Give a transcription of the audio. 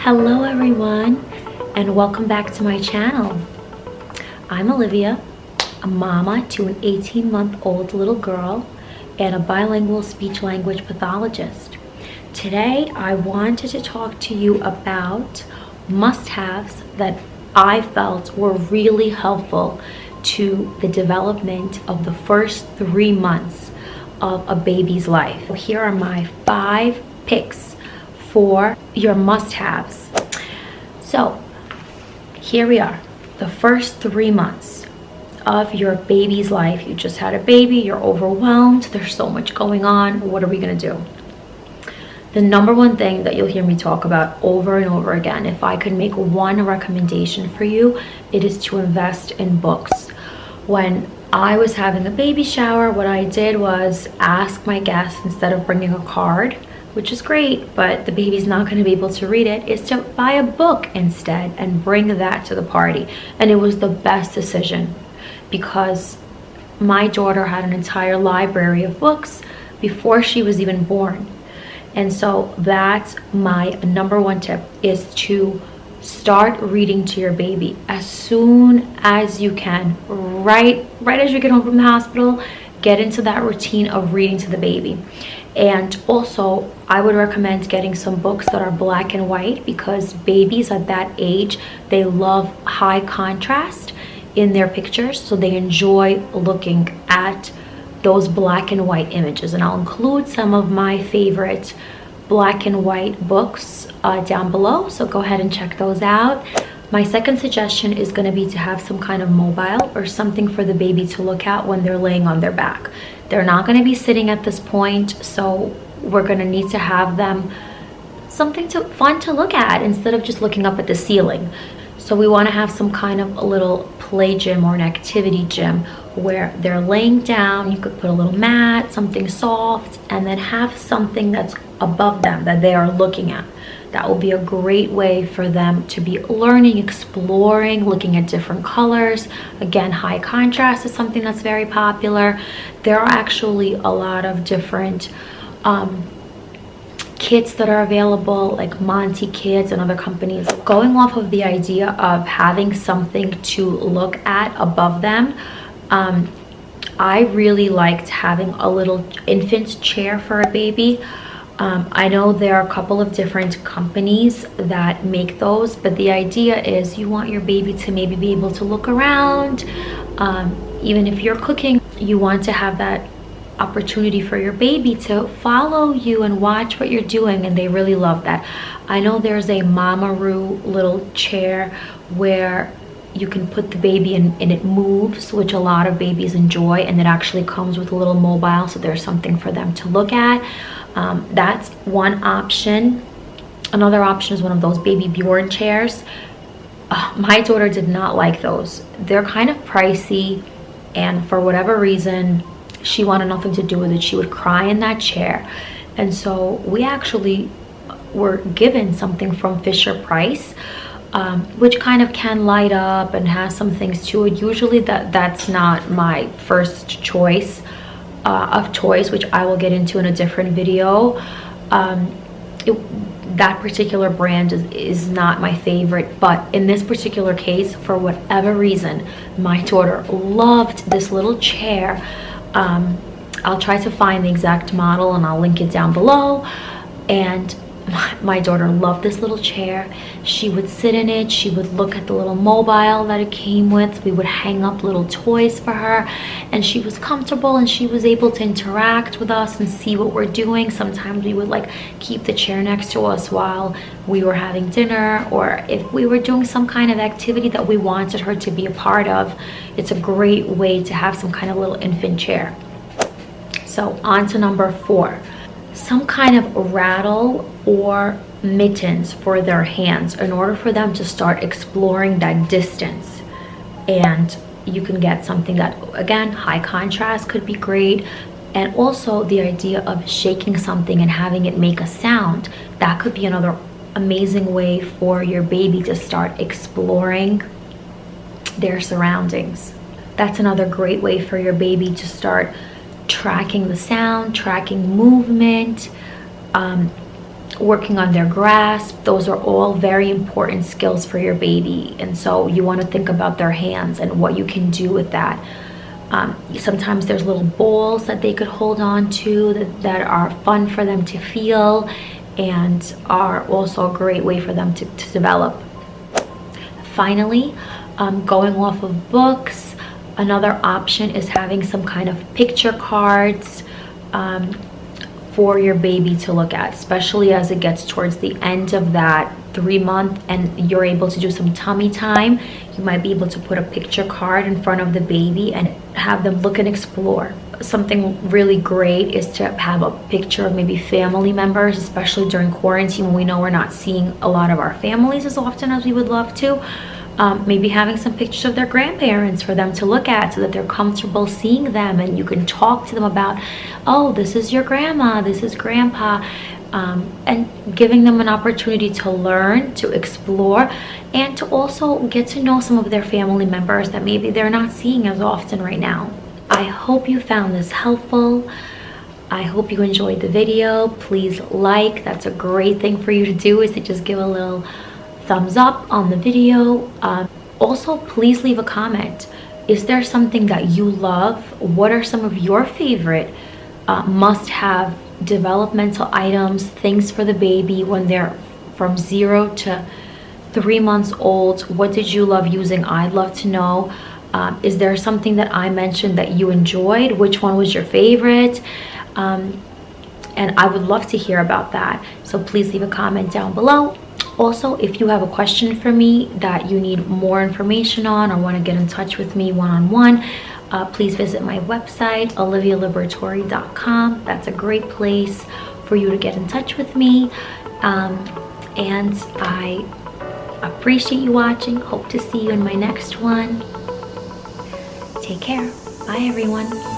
Hello everyone, and welcome back to my channel. I'm Olivia, a mama to an 18-month-old little girl and a bilingual speech language pathologist. Today I wanted to talk to you about must-haves that I felt were really helpful to the development of the first 3 months of a baby's life. Here are my 5 picks for your must-haves. So here we are, the first 3 months of your baby's life. You just had a baby, you're overwhelmed, there's so much going on. What are we gonna do? The number one thing that you'll hear me talk about over and over again, if I could make one recommendation for you, it is to invest in books. When I was having a baby shower, what I did was ask my guests, instead of bringing a card, which is great, but the baby's not going to be able to read it, is to buy a book instead and bring that to the party. And it was the best decision because my daughter had an entire library of books before she was even born. And so that's my number one tip, is to start reading to your baby as soon as you can. Right as you get home from the hospital, get into that routine of reading to the baby. And also, I would recommend getting some books that are black and white, because babies at that age, they love high contrast in their pictures, so they enjoy looking at those black and white images. And I'll include some of my favorite black and white books down below, so go ahead and check those out. My second suggestion is going to be to have some kind of mobile or something for the baby to look at when they're laying on their back. They're not going to be sitting at this point, so we're going to need to have them something fun to look at instead of just looking up at the ceiling. So we want to have some kind of a little play gym or an activity gym where they're laying down. You could put a little mat, something soft, and then have something that's above them that they are looking at. That will be a great way for them to be learning, exploring, looking at different colors. Again, high contrast is something that's very popular. There are actually a lot of different kits that are available, like Monty Kids and other companies. Going off of the idea of having something to look at above them, I really liked having a little infant chair for a baby. I know there are a couple of different companies that make those, but the idea is you want your baby to maybe be able to look around. Even if you're cooking, you want to have that opportunity for your baby to follow you and watch what you're doing, and they really love that. I know there's a Mamaroo little chair where you can put the baby in and it moves, which a lot of babies enjoy, and it actually comes with a little mobile, so there's something for them to look at. That's one option. Another option is one of those baby Bjorn chairs. My daughter did not like those. They're kind of pricey, and for whatever reason, she wanted nothing to do with it. She would cry in that chair. And so we actually were given something from Fisher-Price, which kind of can light up and has some things to it. Usually that's not my first choice of toys, which I will get into in a different video. That particular brand is not my favorite, but in this particular case, for whatever reason, my daughter loved this little chair. I'll try to find the exact model and I'll link it down below. And my daughter loved this little chair. She would sit in it, she would look at the little mobile that it came with. We would hang up little toys for her, and she was comfortable and she was able to interact with us and see what we're doing. Sometimes we would like keep the chair next to us while we were having dinner, or if we were doing some kind of activity that we wanted her to be a part of. It's a great way to have some kind of little infant chair. So on to number 4. Some kind of rattle or mittens for their hands in order for them to start exploring that distance. And you can get something that, again, high contrast could be great. And also the idea of shaking something and having it make a sound, that could be another amazing way for your baby to start exploring their surroundings. That's another great way for your baby to start tracking the sound, tracking movement. working on their grasp. Those are all very important skills for your baby, and so you want to think about their hands and what you can do with that. Sometimes there's little balls that they could hold on to that are fun for them to feel and are also a great way for them to develop. Finally, going off of books, another option is having some kind of picture cards for your baby to look at, especially as it gets towards the end of that 3-month and you're able to do some tummy time. You might be able to put a picture card in front of the baby and have them look and explore. Something really great is to have a picture of maybe family members, especially during quarantine when we know we're not seeing a lot of our families as often as we would love to. Maybe having some pictures of their grandparents for them to look at so that they're comfortable seeing them, and you can talk to them about, oh, this is your grandma, this is grandpa, and giving them an opportunity to learn, to explore, and to also get to know some of their family members that maybe they're not seeing as often right now. I hope you found this helpful. I hope you enjoyed the video. Please like, that's a great thing for you to do, is to just give a little thumbs up on the video. Also, please leave a comment. Is there something that you love? What are some of your favorite must-have developmental items, things for the baby when they're from 0 to 3 months old? What did you love using? I'd love to know. Is there something that I mentioned that you enjoyed? Which one was your favorite? And I would love to hear about that. So please leave a comment down below. Also, if you have a question for me that you need more information on or want to get in touch with me one-on-one, please visit my website, olivialiberatory.com. That's a great place for you to get in touch with me. And I appreciate you watching. Hope to see you in my next one. Take care. Bye, everyone.